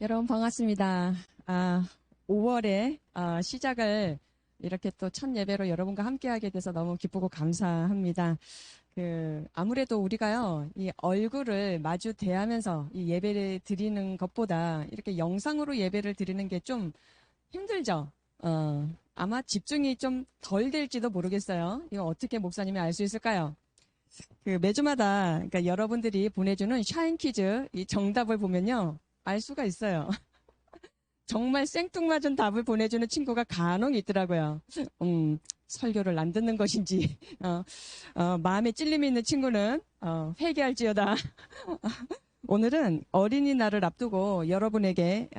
여러분 반갑습니다. 5월에 시작을 이렇게 또 첫 예배로 여러분과 함께하게 돼서 너무 기쁘고 감사합니다. 아무래도 우리가요, 이 얼굴을 마주 대하면서 이 예배를 드리는 것보다 이렇게 영상으로 예배를 드리는 게 좀 힘들죠? 아마 집중이 좀 덜 될지도 모르겠어요. 이거 어떻게 목사님이 알 수 있을까요? 매주마다, 그러니까 여러분들이 보내주는 샤인 퀴즈 이 정답을 보면요, 알 수가 있어요. 정말 생뚱맞은 답을 보내주는 친구가 간혹 있더라고요. 설교를 안 듣는 것인지, 마음에 찔림이 있는 친구는, 회개할지어다. 오늘은 어린이날을 앞두고 여러분에게,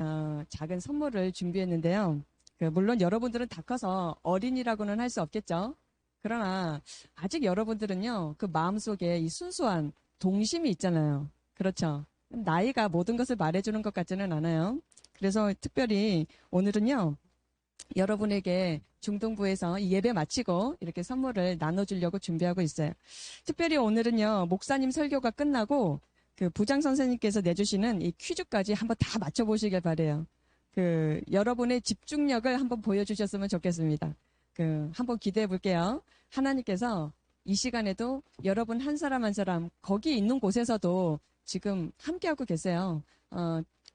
작은 선물을 준비했는데요. 물론 여러분들은 다 커서 어린이라고는 할 수 없겠죠. 그러나, 아직 여러분들은요, 그 마음속에 이 순수한 동심이 있잖아요. 그렇죠. 나이가 모든 것을 말해주는 것 같지는 않아요. 그래서 특별히 오늘은요, 여러분에게 중동부에서 이 예배 마치고 이렇게 선물을 나눠주려고 준비하고 있어요. 특별히 오늘은요, 목사님 설교가 끝나고 부장 선생님께서 내주시는 이 퀴즈까지 한번 다 맞춰보시길 바래요. 여러분의 집중력을 한번 보여주셨으면 좋겠습니다. 한번 기대해 볼게요. 하나님께서 이 시간에도 여러분 한 사람 한 사람 거기 있는 곳에서도 지금 함께하고 계세요.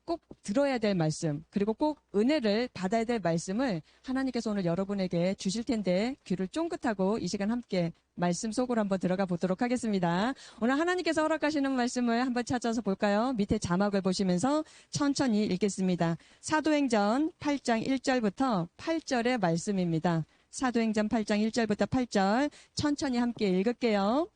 꼭 들어야 될 말씀, 그리고 꼭 은혜를 받아야 될 말씀을 하나님께서 오늘 여러분에게 주실 텐데 귀를 쫑긋하고 이 시간 함께 말씀 속으로 한번 들어가 보도록 하겠습니다. 오늘 하나님께서 허락하시는 말씀을 한번 찾아서 볼까요? 밑에 자막을 보시면서 천천히 읽겠습니다. 사도행전 8장 1절부터 8절의 말씀입니다. 사도행전 8장 1절부터 8절 천천히 함께 읽을게요.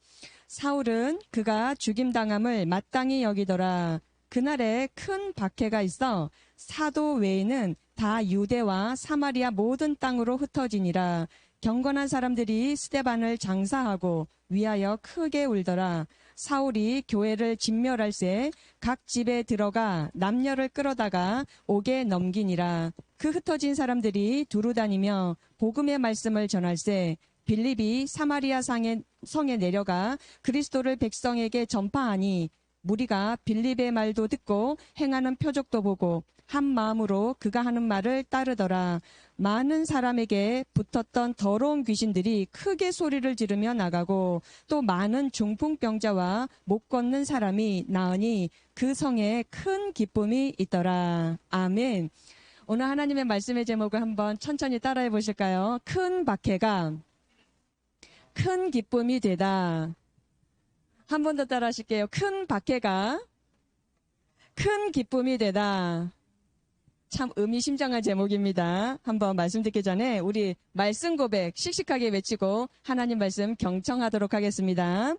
사울은 그가 죽임당함을 마땅히 여기더라. 그날에 큰 박해가 있어 사도 외에는 다 유대와 사마리아 모든 땅으로 흩어지니라. 경건한 사람들이 스데반을 장사하고 위하여 크게 울더라. 사울이 교회를 진멸할새 각 집에 들어가 남녀를 끌어다가 옥에 넘기니라. 그 흩어진 사람들이 두루 다니며 복음의 말씀을 전할새 빌립이 사마리아 성에 내려가 그리스도를 백성에게 전파하니 무리가 빌립의 말도 듣고 행하는 표적도 보고 한 마음으로 그가 하는 말을 따르더라. 많은 사람에게 붙었던 더러운 귀신들이 크게 소리를 지르며 나가고 또 많은 중풍병자와 못 걷는 사람이 나으니 그 성에 큰 기쁨이 있더라. 아멘. 오늘 하나님의 말씀의 제목을 한번 천천히 따라해 보실까요? 큰 박해가 큰 기쁨이 되다. 한 번 더 따라 하실게요. 큰 박해가 큰 기쁨이 되다. 참 의미심장한 제목입니다. 한번 말씀 듣기 전에 우리 말씀 고백 씩씩하게 외치고 하나님 말씀 경청하도록 하겠습니다.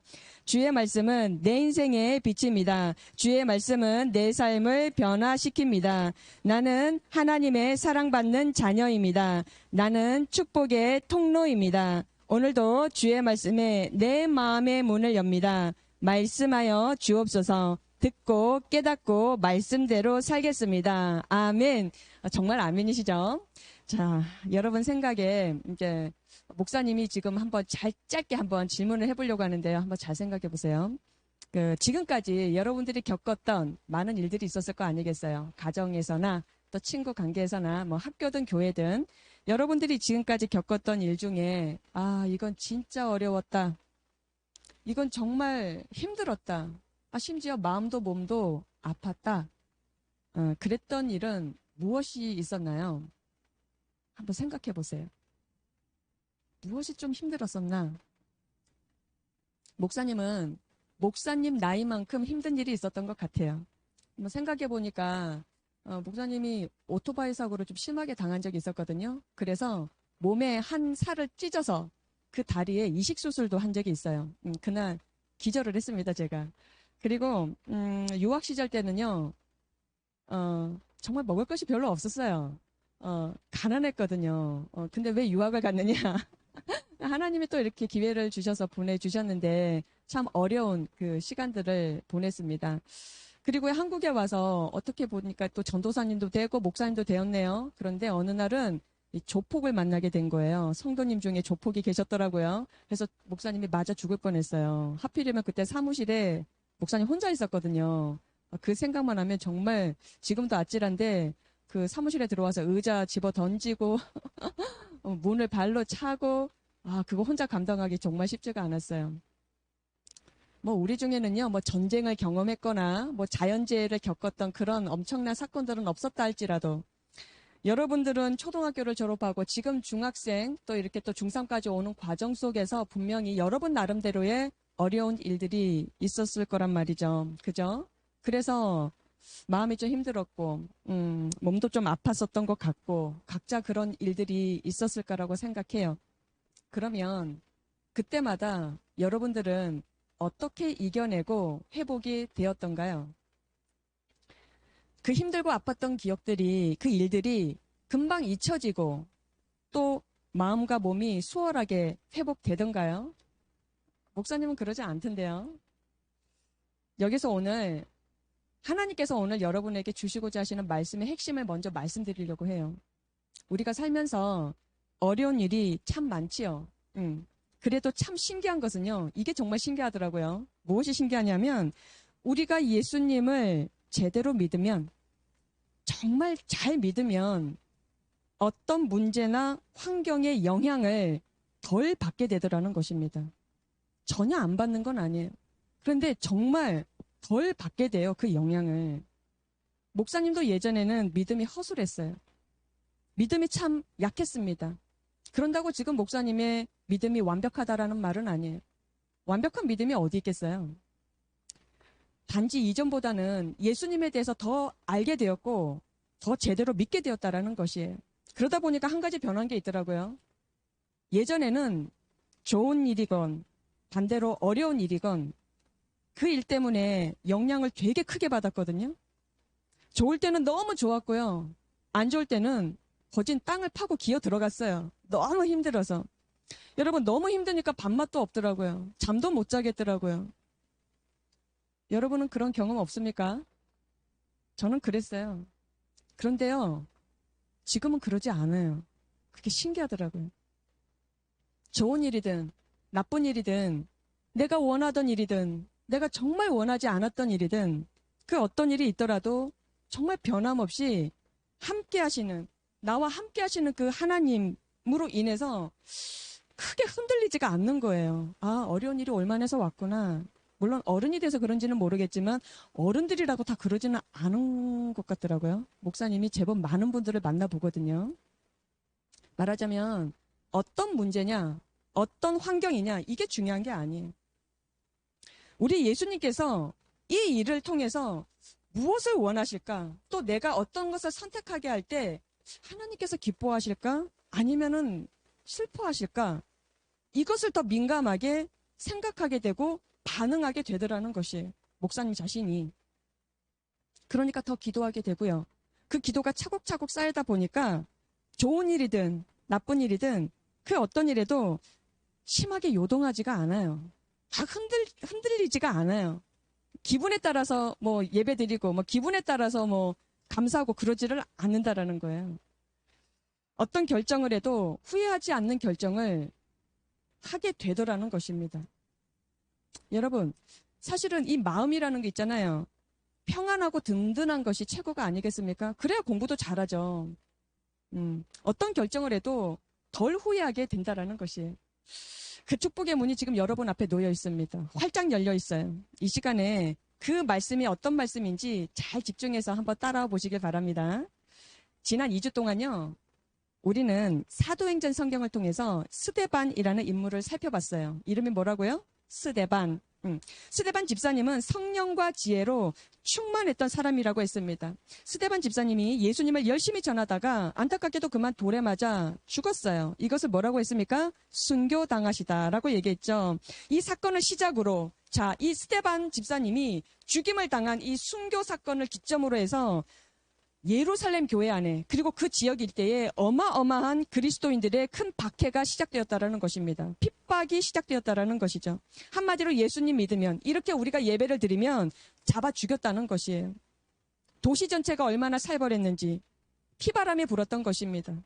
주의 말씀은 내 인생의 빛입니다. 주의 말씀은 내 삶을 변화시킵니다. 나는 하나님의 사랑받는 자녀입니다. 나는 축복의 통로입니다. 오늘도 주의 말씀에 내 마음의 문을 엽니다. 말씀하여 주옵소서. 듣고 깨닫고 말씀대로 살겠습니다. 아멘. 정말 아멘이시죠? 자, 여러분 생각에 이제 목사님이 지금 한번 짧게 한번 질문을 해보려고 하는데요. 한번 잘 생각해 보세요. 지금까지 여러분들이 겪었던 많은 일들이 있었을 거 아니겠어요? 가정에서나 또 친구 관계에서나 뭐 학교든 교회든 여러분들이 지금까지 겪었던 일 중에 이건 진짜 어려웠다. 이건 정말 힘들었다. 심지어 마음도 몸도 아팠다. 그랬던 일은 무엇이 있었나요? 한번 생각해 보세요. 무엇이 좀 힘들었었나? 목사님은 목사님 나이만큼 힘든 일이 있었던 것 같아요. 한번 생각해 보니까 목사님이 오토바이 사고를 좀 심하게 당한 적이 있었거든요. 그래서 몸에 한 살을 찢어서 그 다리에 이식 수술도 한 적이 있어요. 그날 기절을 했습니다, 제가. 그리고 유학 시절 때는요, 정말 먹을 것이 별로 없었어요. 가난했거든요. 근데 왜 유학을 갔느냐? 하나님이 또 이렇게 기회를 주셔서 보내주셨는데 참 어려운 그 시간들을 보냈습니다. 그리고 한국에 와서 어떻게 보니까 또 전도사님도 되고 목사님도 되었네요. 그런데 어느 날은 이 조폭을 만나게 된 거예요. 성도님 중에 조폭이 계셨더라고요. 그래서 목사님이 맞아 죽을 뻔했어요. 하필이면 그때 사무실에 목사님 혼자 있었거든요. 그 생각만 하면 정말 지금도 아찔한데 그 사무실에 들어와서 의자 집어 던지고 문을 발로 차고 그거 혼자 감당하기 정말 쉽지가 않았어요. 뭐 우리 중에는요, 뭐 전쟁을 경험했거나 뭐 자연재해를 겪었던 그런 엄청난 사건들은 없었다 할지라도 여러분들은 초등학교를 졸업하고 지금 중학생 또 이렇게 또 중3까지 오는 과정 속에서 분명히 여러분 나름대로의 어려운 일들이 있었을 거란 말이죠. 그죠? 그래서 마음이 좀 힘들었고, 몸도 좀 아팠었던 것 같고, 각자 그런 일들이 있었을 거라고 생각해요. 그러면 그때마다 여러분들은 어떻게 이겨내고 회복이 되었던가요? 그 힘들고 아팠던 기억들이, 그 일들이 금방 잊혀지고 또 마음과 몸이 수월하게 회복되던가요? 목사님은 그러지 않던데요. 여기서 오늘 하나님께서 오늘 여러분에게 주시고자 하시는 말씀의 핵심을 먼저 말씀드리려고 해요. 우리가 살면서 어려운 일이 참 많지요. 그래도 참 신기한 것은요. 이게 정말 신기하더라고요. 무엇이 신기하냐면 우리가 예수님을 제대로 믿으면 정말 잘 믿으면 어떤 문제나 환경의 영향을 덜 받게 되더라는 것입니다. 전혀 안 받는 건 아니에요. 그런데 정말 덜 받게 돼요. 그 영향을. 목사님도 예전에는 믿음이 허술했어요. 믿음이 참 약했습니다. 그런다고 지금 목사님의 믿음이 완벽하다라는 말은 아니에요. 완벽한 믿음이 어디 있겠어요? 단지 이전보다는 예수님에 대해서 더 알게 되었고 더 제대로 믿게 되었다라는 것이에요. 그러다 보니까 한 가지 변한 게 있더라고요. 예전에는 좋은 일이건 반대로 어려운 일이건 그 일 때문에 영향을 되게 크게 받았거든요. 좋을 때는 너무 좋았고요. 안 좋을 때는 거진 땅을 파고 기어 들어갔어요. 너무 힘들어서. 여러분 너무 힘드니까 밥맛도 없더라고요. 잠도 못 자겠더라고요. 여러분은 그런 경험 없습니까? 저는 그랬어요. 그런데요. 지금은 그러지 않아요. 그게 신기하더라고요. 좋은 일이든 나쁜 일이든 내가 원하던 일이든 내가 정말 원하지 않았던 일이든 그 어떤 일이 있더라도 정말 변함없이 함께 하시는 나와 함께 하시는 그 하나님으로 인해서 크게 흔들리지가 않는 거예요. 어려운 일이 올 만해서 왔구나. 물론 어른이 돼서 그런지는 모르겠지만 어른들이라고 다 그러지는 않은 것 같더라고요. 목사님이 제법 많은 분들을 만나보거든요. 말하자면 어떤 문제냐, 어떤 환경이냐 이게 중요한 게 아니에요. 우리 예수님께서 이 일을 통해서 무엇을 원하실까? 또 내가 어떤 것을 선택하게 할 때 하나님께서 기뻐하실까? 아니면은 슬퍼하실까? 이것을 더 민감하게 생각하게 되고 반응하게 되더라는 것이 목사님 자신이. 그러니까 더 기도하게 되고요. 그 기도가 차곡차곡 쌓이다 보니까 좋은 일이든 나쁜 일이든 그 어떤 일에도 심하게 요동하지가 않아요. 다 흔들리지가 않아요. 기분에 따라서 뭐 예배드리고 뭐 기분에 따라서 뭐 감사하고 그러지를 않는다라는 거예요. 어떤 결정을 해도 후회하지 않는 결정을 하게 되더라는 것입니다. 여러분, 사실은 이 마음이라는 게 있잖아요. 평안하고 든든한 것이 최고가 아니겠습니까? 그래야 공부도 잘하죠. 어떤 결정을 해도 덜 후회하게 된다라는 것이에요. 그 축복의 문이 지금 여러분 앞에 놓여 있습니다. 활짝 열려 있어요. 이 시간에 그 말씀이 어떤 말씀인지 잘 집중해서 한번 따라와 보시길 바랍니다. 지난 2주 동안요. 우리는 사도행전 성경을 통해서 스데반이라는 인물을 살펴봤어요. 이름이 뭐라고요? 스데반. 스데반 집사님은 성령과 지혜로 충만했던 사람이라고 했습니다. 스데반 집사님이 예수님을 열심히 전하다가 안타깝게도 그만 돌에 맞아 죽었어요. 이것을 뭐라고 했습니까? 순교당하시다라고 얘기했죠. 이 사건을 시작으로 이 스데반 집사님이 죽임을 당한 이 순교 사건을 기점으로 해서 예루살렘 교회 안에 그리고 그 지역 일대에 어마어마한 그리스도인들의 큰 박해가 시작되었다라는 것입니다. 핍박이 시작되었다라는 것이죠. 한마디로 예수님 믿으면 이렇게 우리가 예배를 드리면 잡아 죽였다는 것이에요. 도시 전체가 얼마나 살벌했는지 피바람이 불었던 것입니다.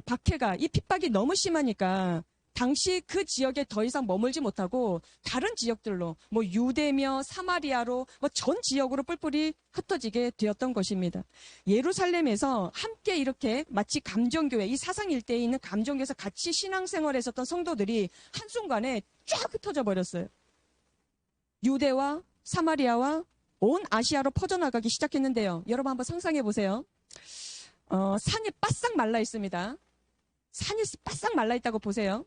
박해가 이 핍박이 너무 심하니까 당시 그 지역에 더 이상 머물지 못하고 다른 지역들로 뭐 유대며 사마리아로 뭐 전 지역으로 뿔뿔이 흩어지게 되었던 것입니다. 예루살렘에서 함께 이렇게 마치 감정교회, 이 사상 일대에 있는 감정교회에서 같이 신앙생활을 했었던 성도들이 한순간에 쫙 흩어져 버렸어요. 유대와 사마리아와 온 아시아로 퍼져나가기 시작했는데요. 여러분 한번 상상해 보세요. 산이 바싹 말라 있습니다. 산이 바싹 말라 있다고 보세요.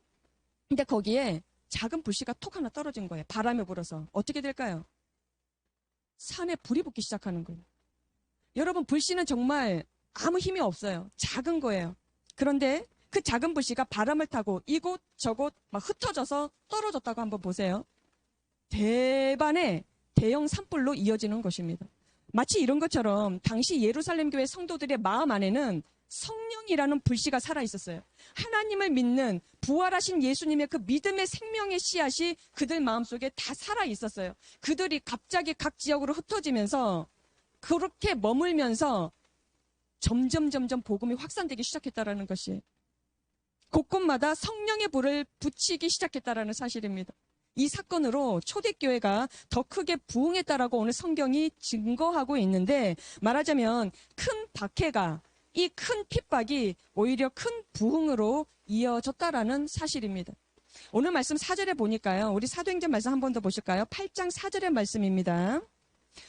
근데 거기에 작은 불씨가 톡 하나 떨어진 거예요. 바람이 불어서. 어떻게 될까요? 산에 불이 붙기 시작하는 거예요. 여러분, 불씨는 정말 아무 힘이 없어요. 작은 거예요. 그런데 그 작은 불씨가 바람을 타고 이곳 저곳 막 흩어져서 떨어졌다고 한번 보세요. 대반의 대형 산불로 이어지는 것입니다. 마치 이런 것처럼 당시 예루살렘 교회 성도들의 마음 안에는 성령이라는 불씨가 살아있었어요. 하나님을 믿는 부활하신 예수님의 그 믿음의 생명의 씨앗이 그들 마음속에 다 살아있었어요. 그들이 갑자기 각 지역으로 흩어지면서 그렇게 머물면서 점점 복음이 확산되기 시작했다라는 것이 곳곳마다 성령의 불을 붙이기 시작했다라는 사실입니다. 이 사건으로 초대교회가 더 크게 부흥했다라고 오늘 성경이 증거하고 있는데, 말하자면 큰 박해가, 이 큰 핍박이 오히려 큰 부흥으로 이어졌다라는 사실입니다. 오늘 말씀 4절에 보니까요. 우리 사도행전 말씀 한 번 더 보실까요? 8장 4절의 말씀입니다.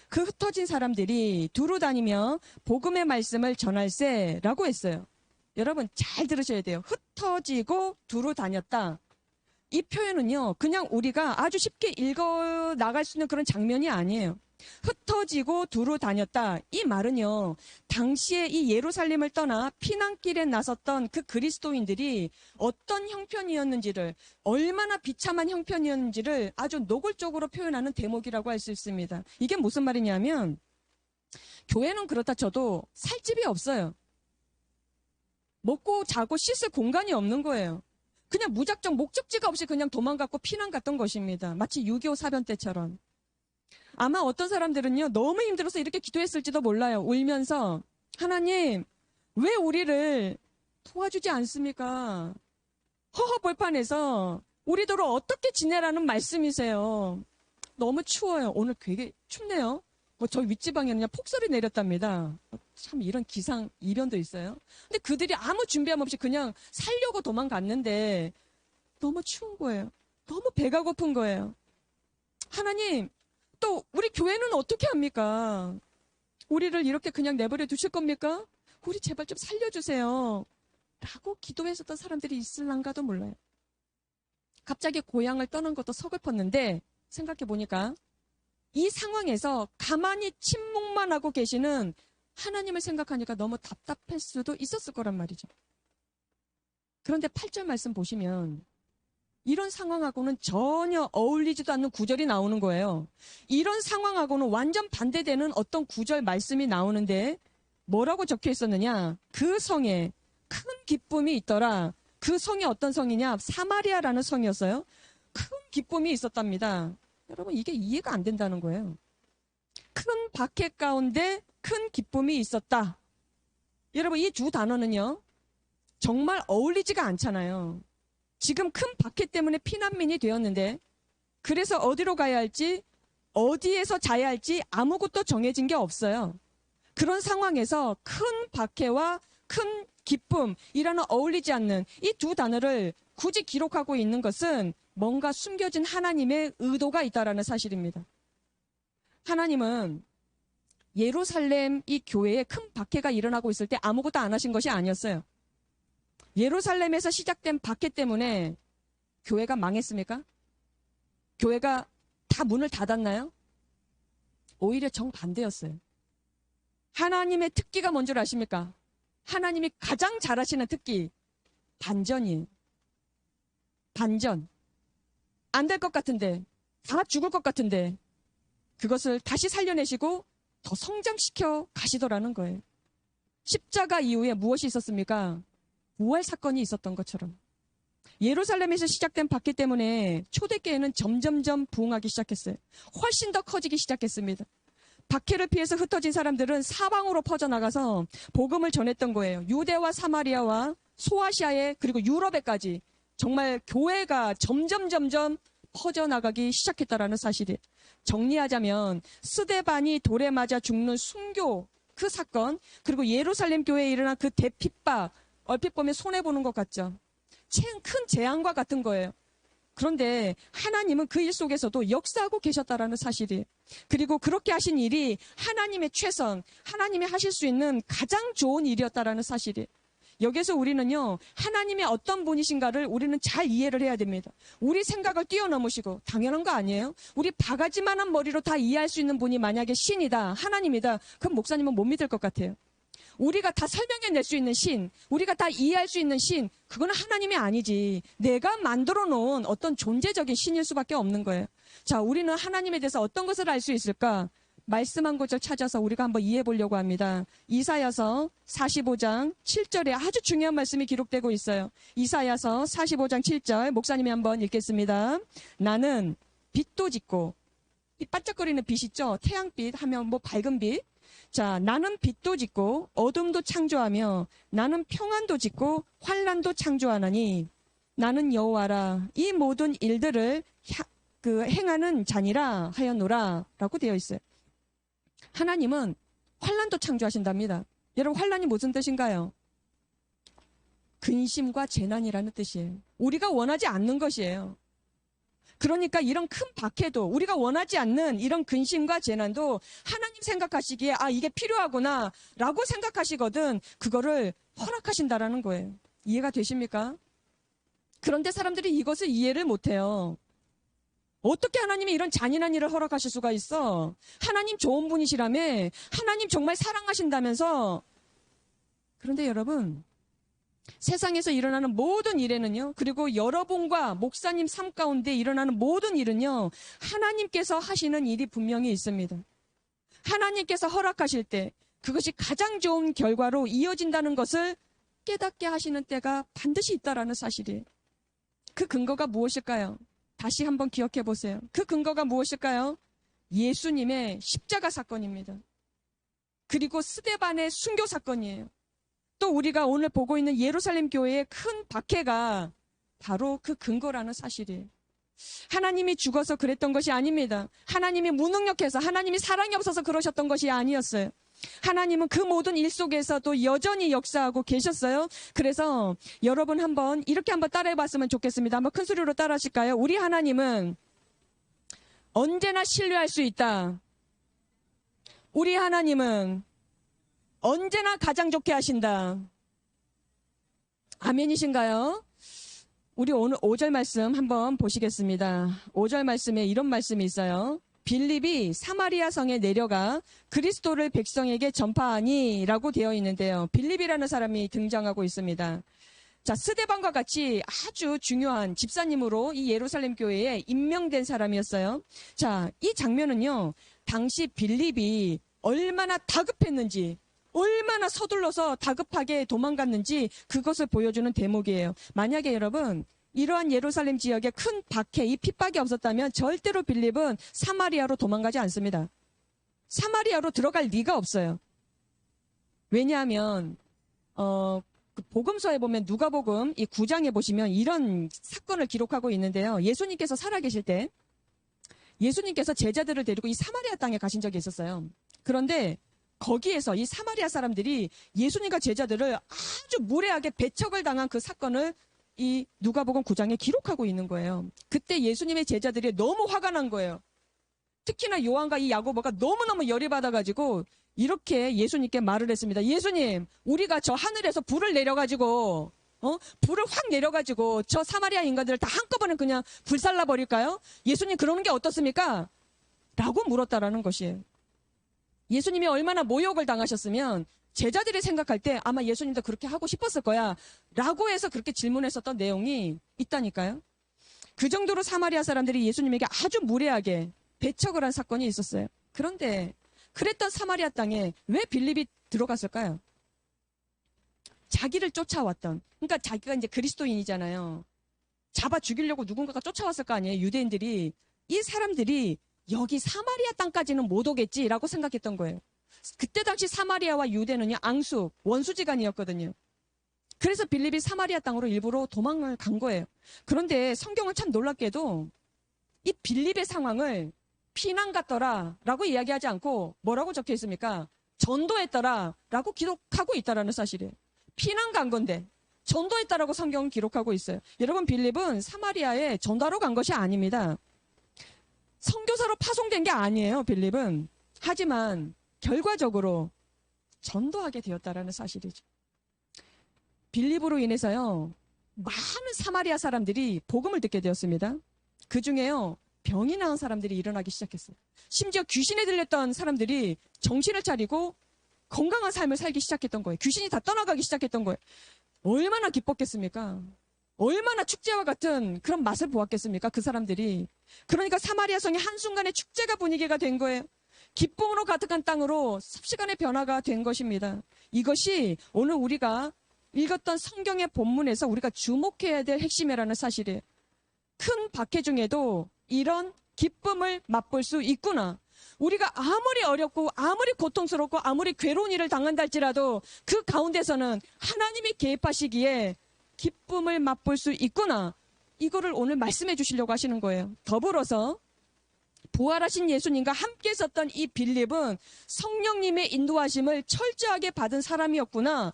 그 흩어진 사람들이 두루 다니며 복음의 말씀을 전할세라고 했어요. 여러분 잘 들으셔야 돼요. 흩어지고 두루 다녔다. 이 표현은요, 그냥 우리가 아주 쉽게 읽어 나갈 수 있는 그런 장면이 아니에요. 흩어지고 두루 다녔다. 이 말은요, 당시에 이 예루살렘을 떠나 피난길에 나섰던 그 그리스도인들이 어떤 형편이었는지를, 얼마나 비참한 형편이었는지를 아주 노골적으로 표현하는 대목이라고 할 수 있습니다. 이게 무슨 말이냐면, 교회는 그렇다 쳐도 살 집이 없어요. 먹고 자고 씻을 공간이 없는 거예요. 그냥 무작정 목적지가 없이 그냥 도망갔고 피난 갔던 것입니다. 마치 6.25 사변 때처럼. 아마 어떤 사람들은요, 너무 힘들어서 이렇게 기도했을지도 몰라요. 울면서, 하나님, 왜 우리를 도와주지 않습니까? 허허벌판에서 우리더러 어떻게 지내라는 말씀이세요. 너무 추워요. 오늘 되게 춥네요. 저희 윗지방에는 그냥 폭설이 내렸답니다. 참 이런 기상 이변도 있어요. 근데 그들이 아무 준비함 없이 그냥 살려고 도망갔는데 너무 추운 거예요. 너무 배가 고픈 거예요. 하나님, 또 우리 교회는 어떻게 합니까? 우리를 이렇게 그냥 내버려 두실 겁니까? 우리 제발 좀 살려주세요. 라고 기도했었던 사람들이 있을랑가도 몰라요. 갑자기 고향을 떠난 것도 서글펐는데 생각해보니까 이 상황에서 가만히 침묵만 하고 계시는 하나님을 생각하니까 너무 답답할 수도 있었을 거란 말이죠. 그런데 8절 말씀 보시면 이런 상황하고는 전혀 어울리지도 않는 구절이 나오는 거예요. 이런 상황하고는 완전 반대되는 어떤 구절 말씀이 나오는데 뭐라고 적혀 있었느냐? 그 성에 큰 기쁨이 있더라. 그 성이 어떤 성이냐? 사마리아라는 성이었어요. 큰 기쁨이 있었답니다. 여러분 이게 이해가 안 된다는 거예요. 큰 박해 가운데 큰 기쁨이 있었다. 여러분 이 두 단어는요. 정말 어울리지가 않잖아요. 지금 큰 박해 때문에 피난민이 되었는데 그래서 어디로 가야 할지 어디에서 자야 할지 아무것도 정해진 게 없어요. 그런 상황에서 큰 박해와 큰 기쁨이라는 어울리지 않는 이 두 단어를 굳이 기록하고 있는 것은 뭔가 숨겨진 하나님의 의도가 있다라는 사실입니다. 하나님은 예루살렘 이 교회에 큰 박해가 일어나고 있을 때 아무것도 안 하신 것이 아니었어요. 예루살렘에서 시작된 박해 때문에 교회가 망했습니까? 교회가 다 문을 닫았나요? 오히려 정반대였어요. 하나님의 특기가 뭔 줄 아십니까? 하나님이 가장 잘하시는 특기, 반전이에요. 반전. 안 될 것 같은데, 다 죽을 것 같은데, 그것을 다시 살려내시고 더 성장시켜 가시더라는 거예요. 십자가 이후에 무엇이 있었습니까? 부활 사건이 있었던 것처럼. 예루살렘에서 시작된 박해 때문에 초대교회는 점점점 부흥하기 시작했어요. 훨씬 더 커지기 시작했습니다. 박해를 피해서 흩어진 사람들은 사방으로 퍼져나가서 복음을 전했던 거예요. 유대와 사마리아와 소아시아에 그리고 유럽에까지 정말 교회가 점점 퍼져나가기 시작했다라는 사실이. 정리하자면 스데반이 돌에 맞아 죽는 순교 그 사건, 그리고 예루살렘 교회에 일어난 그 대핍박, 얼핏 보면 손해보는 것 같죠. 큰 재앙과 같은 거예요. 그런데 하나님은 그 일 속에서도 역사하고 계셨다라는 사실이. 그리고 그렇게 하신 일이 하나님의 최선, 하나님이 하실 수 있는 가장 좋은 일이었다라는 사실이. 여기서 우리는요, 하나님의 어떤 분이신가를 우리는 잘 이해를 해야 됩니다. 우리 생각을 뛰어넘으시고, 당연한 거 아니에요? 우리 바가지만한 머리로 다 이해할 수 있는 분이 만약에 신이다, 하나님이다, 그럼 목사님은 못 믿을 것 같아요. 우리가 다 설명해낼 수 있는 신, 우리가 다 이해할 수 있는 신, 그건 하나님이 아니지. 내가 만들어 놓은 어떤 존재적인 신일 수밖에 없는 거예요. 자, 우리는 하나님에 대해서 어떤 것을 알 수 있을까? 말씀 한 구절 찾아서 우리가 한번 이해해 보려고 합니다. 이사야서 45장 7절에 아주 중요한 말씀이 기록되고 있어요. 이사야서 45장 7절 목사님이 한번 읽겠습니다. 나는 빛도 짓고, 이 반짝거리는 빛 있죠? 태양빛 하면 뭐 밝은 빛. 자, 나는 빛도 짓고 어둠도 창조하며 나는 평안도 짓고 환난도 창조하나니 나는 여호와라. 이 모든 일들을 행하는 자니라 하였노라 라고 되어 있어요. 하나님은 환난도 창조하신답니다. 여러분, 환난이 무슨 뜻인가요? 근심과 재난이라는 뜻이에요. 우리가 원하지 않는 것이에요. 그러니까 이런 큰 박해도, 우리가 원하지 않는 이런 근심과 재난도 하나님 생각하시기에 이게 필요하구나 라고 생각하시거든 그거를 허락하신다라는 거예요. 이해가 되십니까? 그런데 사람들이 이것을 이해를 못해요. 어떻게 하나님이 이런 잔인한 일을 허락하실 수가 있어? 하나님 좋은 분이시라며, 하나님 정말 사랑하신다면서. 그런데 여러분, 세상에서 일어나는 모든 일에는요, 그리고 여러분과 목사님 삶 가운데 일어나는 모든 일은요, 하나님께서 하시는 일이 분명히 있습니다. 하나님께서 허락하실 때 그것이 가장 좋은 결과로 이어진다는 것을 깨닫게 하시는 때가 반드시 있다라는 사실이에요. 그 근거가 무엇일까요? 다시 한번 기억해 보세요. 그 근거가 무엇일까요? 예수님의 십자가 사건입니다. 그리고 스데반의 순교 사건이에요. 또 우리가 오늘 보고 있는 예루살렘 교회의 큰 박해가 바로 그 근거라는 사실이에요. 하나님이 죽어서 그랬던 것이 아닙니다. 하나님이 무능력해서, 하나님이 사랑이 없어서 그러셨던 것이 아니었어요. 하나님은 그 모든 일 속에서도 여전히 역사하고 계셨어요. 그래서 여러분 이렇게 한번 따라해 봤으면 좋겠습니다. 한번 큰 소리로 따라 하실까요? 우리 하나님은 언제나 신뢰할 수 있다. 우리 하나님은 언제나 가장 좋게 하신다. 아멘이신가요? 우리 오늘 5절 말씀 한번 보시겠습니다. 5절 말씀에 이런 말씀이 있어요. 빌립이 사마리아 성에 내려가 그리스도를 백성에게 전파하니 라고 되어 있는데요. 빌립이라는 사람이 등장하고 있습니다. 자, 스데반과 같이 아주 중요한 집사님으로 이 예루살렘 교회에 임명된 사람이었어요. 자, 이 장면은요, 당시 빌립이 얼마나 다급했는지, 얼마나 서둘러서 다급하게 도망갔는지 그것을 보여주는 대목이에요. 만약에 여러분, 이러한 예루살렘 지역에 큰 박해, 이 핍박이 없었다면 절대로 빌립은 사마리아로 도망가지 않습니다. 사마리아로 들어갈 리가 없어요. 왜냐하면 그 복음서에 보면 누가복음 이 9장에 보시면 이런 사건을 기록하고 있는데요. 예수님께서 살아계실 때 예수님께서 제자들을 데리고 이 사마리아 땅에 가신 적이 있었어요. 그런데 거기에서 이 사마리아 사람들이 예수님과 제자들을 아주 무례하게 배척을 당한 그 사건을 이 누가복음 9장에 기록하고 있는 거예요. 그때 예수님의 제자들이 너무 화가 난 거예요. 특히나 요한과 이 야고보가 너무너무 열이 받아가지고 이렇게 예수님께 말을 했습니다. 예수님, 우리가 저 하늘에서 불을 내려가지고 불을 확 내려가지고 저 사마리아 인간들을 다 한꺼번에 그냥 불살라 버릴까요? 예수님 그러는 게 어떻습니까? 라고 물었다라는 것이에요. 예수님이 얼마나 모욕을 당하셨으면 제자들이 생각할 때 아마 예수님도 그렇게 하고 싶었을 거야 라고 해서 그렇게 질문했었던 내용이 있다니까요. 그 정도로 사마리아 사람들이 예수님에게 아주 무례하게 배척을 한 사건이 있었어요. 그런데 그랬던 사마리아 땅에 왜 빌립이 들어갔을까요? 자기를 쫓아왔던, 그러니까 자기가 이제 그리스도인이잖아요. 잡아 죽이려고 누군가가 쫓아왔을 거 아니에요. 유대인들이. 이 사람들이 여기 사마리아 땅까지는 못 오겠지라고 생각했던 거예요. 그때 당시 사마리아와 유대는요, 앙수, 원수지간이었거든요. 그래서 빌립이 사마리아 땅으로 일부러 도망을 간 거예요. 그런데 성경은 참 놀랍게도 이 빌립의 상황을 피난 갔더라 라고 이야기하지 않고 뭐라고 적혀 있습니까? 전도했더라 라고 기록하고 있다라는 사실이에요. 피난 간 건데 전도했다라고 성경은 기록하고 있어요. 여러분, 빌립은 사마리아에 전도하러 간 것이 아닙니다. 선교사로 파송된 게 아니에요, 빌립은. 하지만 결과적으로 전도하게 되었다라는 사실이죠. 빌립으로 인해서요, 많은 사마리아 사람들이 복음을 듣게 되었습니다. 그 중에요, 병이 나은 사람들이 일어나기 시작했어요. 심지어 귀신에 들렸던 사람들이 정신을 차리고 건강한 삶을 살기 시작했던 거예요. 귀신이 다 떠나가기 시작했던 거예요. 얼마나 기뻤겠습니까? 얼마나 축제와 같은 그런 맛을 보았겠습니까? 그 사람들이. 그러니까 사마리아 성이 한순간에 축제가 분위기가 된 거예요. 기쁨으로 가득한 땅으로 삽시간에 변화가 된 것입니다. 이것이 오늘 우리가 읽었던 성경의 본문에서 우리가 주목해야 될 핵심이라는 사실이에요. 큰 박해 중에도 이런 기쁨을 맛볼 수 있구나. 우리가 아무리 어렵고 아무리 고통스럽고 아무리 괴로운 일을 당한다 할지라도 그 가운데서는 하나님이 개입하시기에 기쁨을 맛볼 수 있구나. 이거를 오늘 말씀해 주시려고 하시는 거예요. 더불어서 부활하신 예수님과 함께 있었던 이 빌립은 성령님의 인도하심을 철저하게 받은 사람이었구나.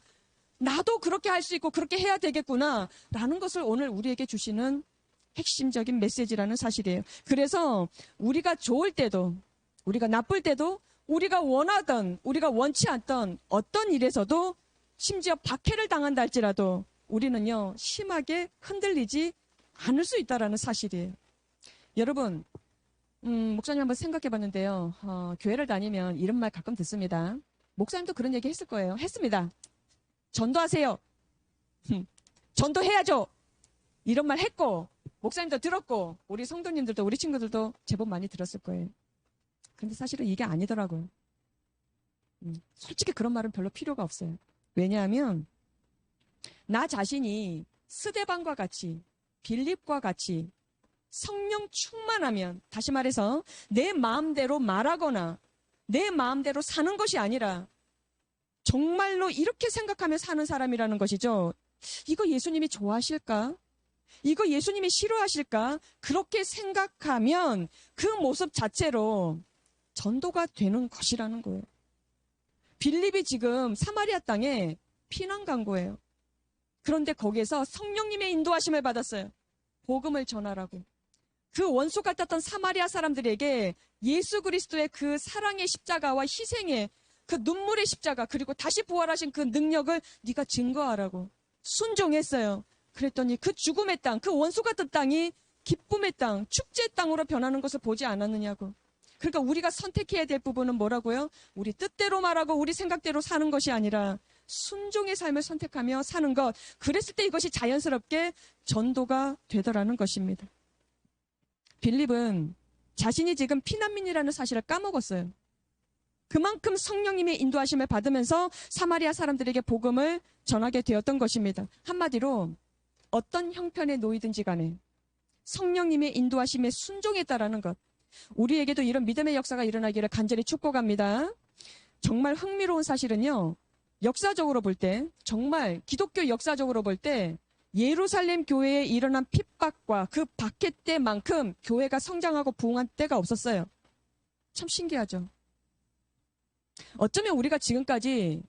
나도 그렇게 할 수 있고 그렇게 해야 되겠구나. 라는 것을 오늘 우리에게 주시는 핵심적인 메시지라는 사실이에요. 그래서 우리가 좋을 때도 우리가 나쁠 때도 우리가 원하던 우리가 원치 않던 어떤 일에서도 심지어 박해를 당한다 할지라도 우리는요 심하게 흔들리지 않을 수 있다는 사실이에요. 여러분, 목사님 한번 생각해 봤는데요. 교회를 다니면 이런 말 가끔 듣습니다. 목사님도 그런 얘기 했을 거예요. 했습니다. 전도하세요. 전도해야죠. 이런 말 했고 목사님도 들었고 우리 성도님들도 우리 친구들도 제법 많이 들었을 거예요. 근데 사실은 이게 아니더라고요. 솔직히 그런 말은 별로 필요가 없어요. 왜냐하면 나 자신이 스데반과 같이 빌립과 같이 성령 충만하면, 다시 말해서 내 마음대로 말하거나 내 마음대로 사는 것이 아니라 정말로 이렇게 생각하며 사는 사람이라는 것이죠. 이거 예수님이 좋아하실까? 이거 예수님이 싫어하실까? 그렇게 생각하면 그 모습 자체로 전도가 되는 것이라는 거예요. 빌립이 지금 사마리아 땅에 피난 간 거예요. 그런데 거기에서 성령님의 인도하심을 받았어요. 복음을 전하라고. 그 원수 같았던 사마리아 사람들에게 예수 그리스도의 그 사랑의 십자가와 희생의 그 눈물의 십자가, 그리고 다시 부활하신 그 능력을 네가 증거하라고 순종했어요. 그랬더니 그 죽음의 땅, 그 원수 같은 땅이 기쁨의 땅, 축제의 땅으로 변하는 것을 보지 않았느냐고. 그러니까 우리가 선택해야 될 부분은 뭐라고요? 우리 뜻대로 말하고 우리 생각대로 사는 것이 아니라 순종의 삶을 선택하며 사는 것. 그랬을 때 이것이 자연스럽게 전도가 되더라는 것입니다. 빌립은 자신이 지금 피난민이라는 사실을 까먹었어요. 그만큼 성령님의 인도하심을 받으면서 사마리아 사람들에게 복음을 전하게 되었던 것입니다. 한마디로 어떤 형편에 놓이든지 간에 성령님의 인도하심에 순종했다라는 것. 우리에게도 이런 믿음의 역사가 일어나기를 간절히 축복합니다. 정말 흥미로운 사실은요. 역사적으로 볼 때, 정말 기독교 역사적으로 볼 때 예루살렘 교회에 일어난 핍박과 그 박해 때만큼 교회가 성장하고 부흥한 때가 없었어요. 참 신기하죠. 어쩌면 우리가 지금까지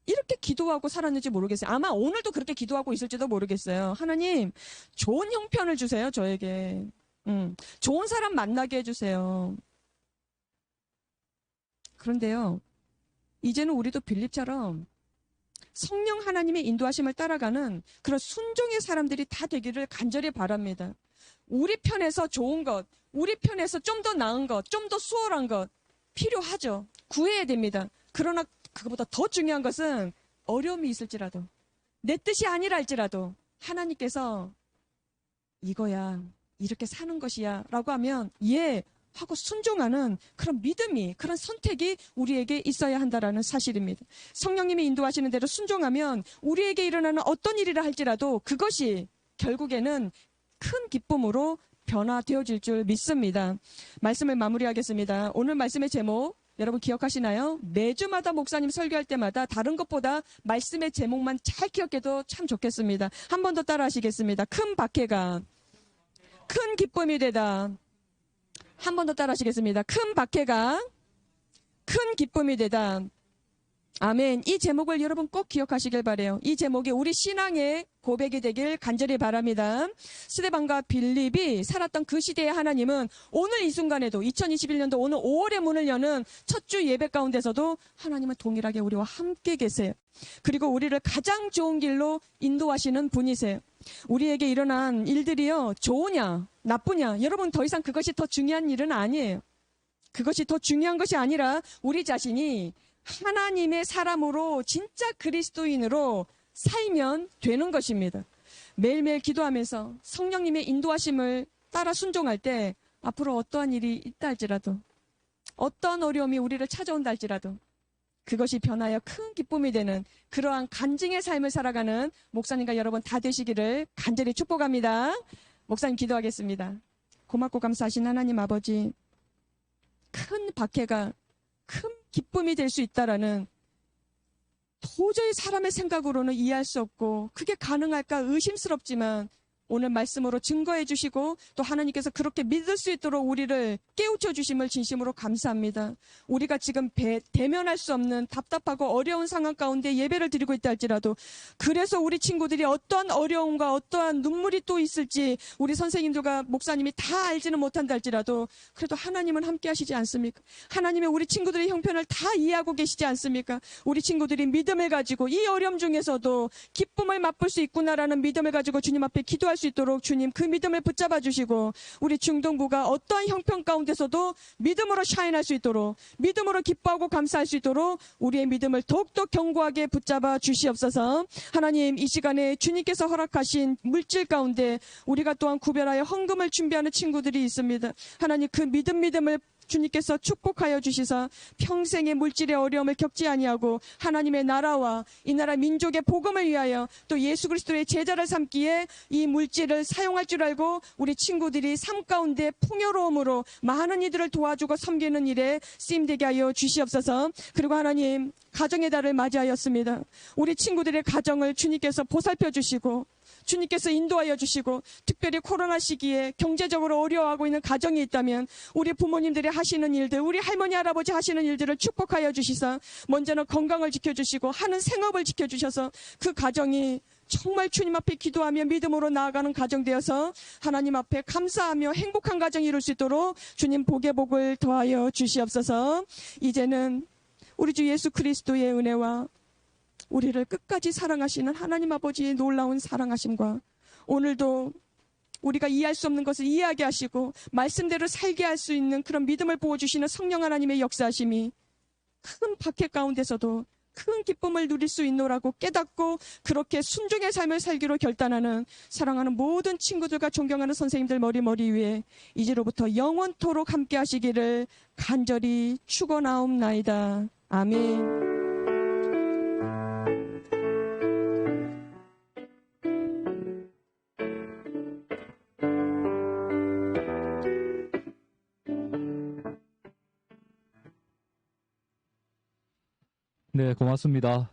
이렇게 기도하고 살았는지 모르겠어요. 아마 오늘도 그렇게 기도하고 있을지도 모르겠어요. 하나님, 좋은 형편을 주세요, 저에게. 좋은 사람 만나게 해주세요. 그런데요, 이제는 우리도 빌립처럼 성령 하나님의 인도하심을 따라가는 그런 순종의 사람들이 다 되기를 간절히 바랍니다. 우리 편에서 좋은 것, 우리 편에서 좀 더 나은 것, 좀 더 수월한 것 필요하죠. 구해야 됩니다. 그러나 그것보다 더 중요한 것은 어려움이 있을지라도, 내 뜻이 아니라 할지라도 하나님께서 이거야, 이렇게 사는 것이야 라고 하면 예 하고 순종하는 그런 믿음이, 그런 선택이 우리에게 있어야 한다는 사실입니다. 성령님이 인도하시는 대로 순종하면 우리에게 일어나는 어떤 일이라 할지라도 그것이 결국에는 큰 기쁨으로 변화되어질 줄 믿습니다. 말씀을 마무리하겠습니다. 오늘 말씀의 제목, 여러분 기억하시나요? 매주마다 목사님 설교할 때마다 다른 것보다 말씀의 제목만 잘 기억해도 참 좋겠습니다. 한 번 더 따라 하시겠습니다. 큰 박해가 큰 기쁨이 되다. 한 번 더 따라 하시겠습니다. 큰 박해가 큰 기쁨이 되다. 아멘. 이 제목을 여러분 꼭 기억하시길 바라요. 이 제목이 우리 신앙의 고백이 되길 간절히 바랍니다. 스데반과 빌립이 살았던 그 시대의 하나님은 오늘 이 순간에도 2021년도 오늘 5월의 문을 여는 첫 주 예배 가운데서도 하나님은 동일하게 우리와 함께 계세요. 그리고 우리를 가장 좋은 길로 인도하시는 분이세요. 우리에게 일어난 일들이요, 좋으냐 나쁘냐, 여러분 더 이상 그것이 더 중요한 일은 아니에요. 그것이 더 중요한 것이 아니라 우리 자신이 하나님의 사람으로 진짜 그리스도인으로 살면 되는 것입니다. 매일매일 기도하면서 성령님의 인도하심을 따라 순종할 때 앞으로 어떠한 일이 있다 할지라도, 어떠한 어려움이 우리를 찾아온다 할지라도 그것이 변하여 큰 기쁨이 되는 그러한 간증의 삶을 살아가는 목사님과 여러분 다 되시기를 간절히 축복합니다. 목사님 기도하겠습니다. 고맙고 감사하신 하나님 아버지, 큰 박해가 큰 기쁨이 될 수 있다라는 도저히 사람의 생각으로는 이해할 수 없고 그게 가능할까 의심스럽지만 오늘 말씀으로 증거해 주시고 또 하나님께서 그렇게 믿을 수 있도록 우리를 깨우쳐 주심을 진심으로 감사합니다. 우리가 지금 대면할 수 없는 답답하고 어려운 상황 가운데 예배를 드리고 있다 할지라도 그래서 우리 친구들이 어떠한 어려움과 어떠한 눈물이 또 있을지 우리 선생님들과 목사님이 다 알지는 못한다 할지라도 그래도 하나님은 함께 하시지 않습니까? 하나님의 우리 친구들의 형편을 다 이해하고 계시지 않습니까? 우리 친구들이 믿음을 가지고 이 어려움 중에서도 기쁨을 맛볼 수 있구나라는 믿음을 가지고 주님 앞에 기도할 수 있도록 주님 그 믿음을 붙잡아 주시고 우리 중동부가 어떠한 형편 가운데서도 믿음으로 샤인할 수 있도록, 믿음으로 기뻐하고 감사할 수 있도록 우리의 믿음을 더욱더 견고하게 붙잡아 주시옵소서. 하나님, 이 시간에 주님께서 허락하신 물질 가운데 우리가 또한 구별하여 헌금을 준비하는 친구들이 있습니다. 하나님, 그 믿음을 주님께서 축복하여 주시사 평생의 물질의 어려움을 겪지 아니하고 하나님의 나라와 이 나라 민족의 복음을 위하여 또 예수 그리스도의 제자를 삼기에 이 물질을 사용할 줄 알고 우리 친구들이 삶 가운데 풍요로움으로 많은 이들을 도와주고 섬기는 일에 쓰임되게 하여 주시옵소서. 그리고 하나님, 가정의 달을 맞이하였습니다. 우리 친구들의 가정을 주님께서 보살펴 주시고 주님께서 인도하여 주시고 특별히 코로나 시기에 경제적으로 어려워하고 있는 가정이 있다면 우리 부모님들이 하시는 일들, 우리 할머니 할아버지 하시는 일들을 축복하여 주시사 먼저는 건강을 지켜주시고 하는 생업을 지켜주셔서 그 가정이 정말 주님 앞에 기도하며 믿음으로 나아가는 가정 되어서 하나님 앞에 감사하며 행복한 가정이 이룰 수 있도록 주님 복의 복을 더하여 주시옵소서. 이제는 우리 주 예수 그리스도의 은혜와 우리를 끝까지 사랑하시는 하나님 아버지의 놀라운 사랑하심과 오늘도 우리가 이해할 수 없는 것을 이해하게 하시고 말씀대로 살게 할 수 있는 그런 믿음을 부어주시는 성령 하나님의 역사하심이 큰 박해 가운데서도 큰 기쁨을 누릴 수 있노라고 깨닫고 그렇게 순종의 삶을 살기로 결단하는 사랑하는 모든 친구들과 존경하는 선생님들 머리 위에 이제로부터 영원토록 함께 하시기를 간절히 축원하옵나이다. 아멘. 네, 고맙습니다.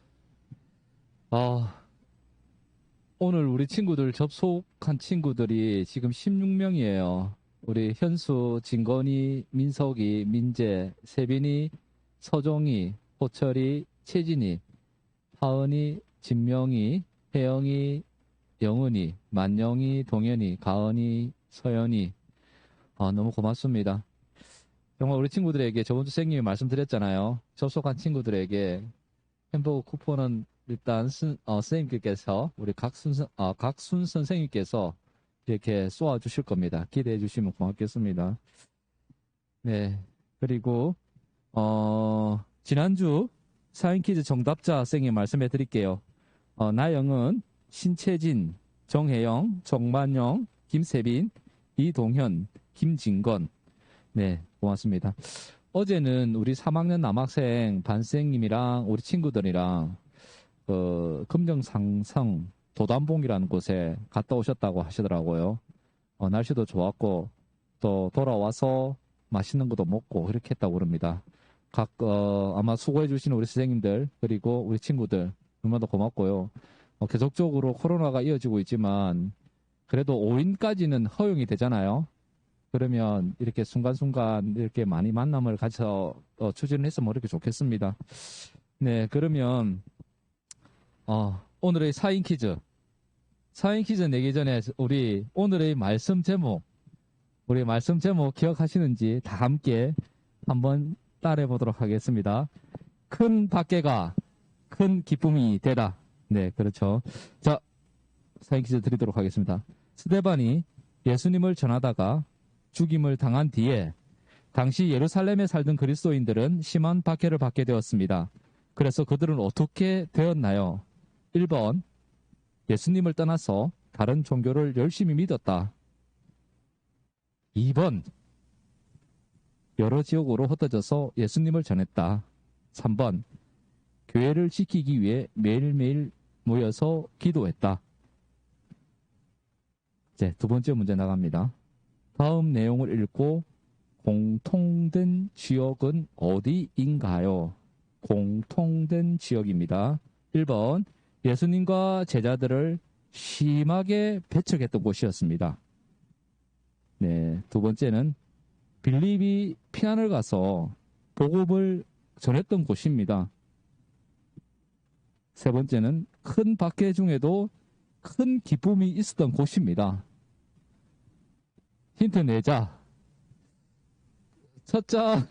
오늘 우리 친구들 접속한 친구들이 지금 16명이에요. 우리 현수, 진건이, 민석이, 민재, 세빈이, 서종이, 호철이, 채진이, 하은이, 진명이, 혜영이, 영은이, 만영이, 동현이, 가은이, 서연이. 너무 고맙습니다. 정말 우리 친구들에게 저번 주 선생님이 말씀드렸잖아요. 접속한 친구들에게 햄버거 쿠폰은 일단 선생님께서 우리 각순 선생님께서 이렇게 쏘아 주실 겁니다. 기대해 주시면 고맙겠습니다. 네. 그리고 지난주 사인퀴즈 정답자 선생님 말씀해 드릴게요. 나영은, 신채진, 정혜영, 정만영, 김세빈, 이동현, 김진건. 네, 고맙습니다. 어제는 우리 3학년 남학생 반생님이랑 우리 친구들이랑 금정상성 도단봉이라는 곳에 갔다 오셨다고 하시더라고요. 날씨도 좋았고 또 돌아와서 맛있는 것도 먹고 그렇게 했다고 그럽니다. 아마 수고해 주시는 우리 선생님들, 그리고 우리 친구들, 얼마나 고맙고요. 계속적으로 코로나가 이어지고 있지만, 그래도 5인까지는 허용이 되잖아요. 그러면 이렇게 순간순간 이렇게 많이 만남을 가져서 추진을 했으면 이렇게 좋겠습니다. 네, 그러면, 오늘의 사인 퀴즈. 사인 퀴즈 내기 전에 우리 오늘의 말씀 제목 기억하시는지 다 함께 한번 따라해 보도록 하겠습니다. 큰 밖에가 큰 기쁨이 되다. 네, 그렇죠. 자, 사인 퀴즈 드리도록 하겠습니다. 스데반이 예수님을 전하다가 죽임을 당한 뒤에 당시 예루살렘에 살던 그리스도인들은 심한 박해를 받게 되었습니다. 그래서 그들은 어떻게 되었나요? 1번, 예수님을 떠나서 다른 종교를 열심히 믿었다. 2번, 여러 지역으로 흩어져서 예수님을 전했다. 3번, 교회를 지키기 위해 매일매일 모여서 기도했다. 이제 두 번째 문제 나갑니다. 다음 내용을 읽고 공통된 지역은 어디인가요? 공통된 지역입니다. 1번, 예수님과 제자들을 심하게 배척했던 곳이었습니다. 네, 두 번째는 빌립이 피난을 가서 복음을 전했던 곳입니다. 세 번째는 큰 박해 중에도 큰 기쁨이 있었던 곳입니다. 힌트 내자. 첫자,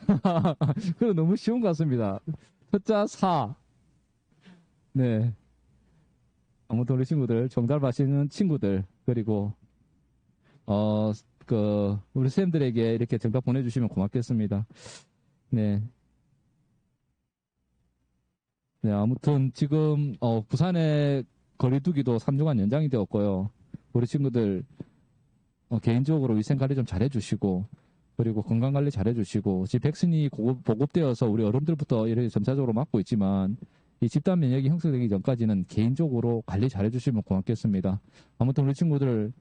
그거 너무 쉬운 것 같습니다. 첫자 4. 네. 아무튼 우리 친구들, 정답 아시는 친구들, 그리고, 우리 쌤들에게 이렇게 정답 보내주시면 고맙겠습니다. 네. 네, 아무튼 지금, 부산의 거리두기도 3주간 연장이 되었고요. 우리 친구들, 개인적으로 위생관리 좀 잘해주시고, 그리고 건강관리 잘해주시고, 지금 백신이 보급되어서 우리 어른들부터 이렇게 점차적으로 맞고 있지만, 이 집단 면역이 형성되기 전까지는 개인적으로 관리 잘해주시면 고맙겠습니다. 아무튼 우리 친구들,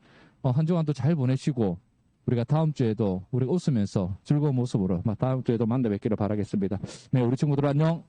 한 주간 또 잘 보내시고, 우리가 다음 주에도 우리가 웃으면서 즐거운 모습으로 다음 주에도 만나 뵙기를 바라겠습니다. 네, 우리 친구들 안녕.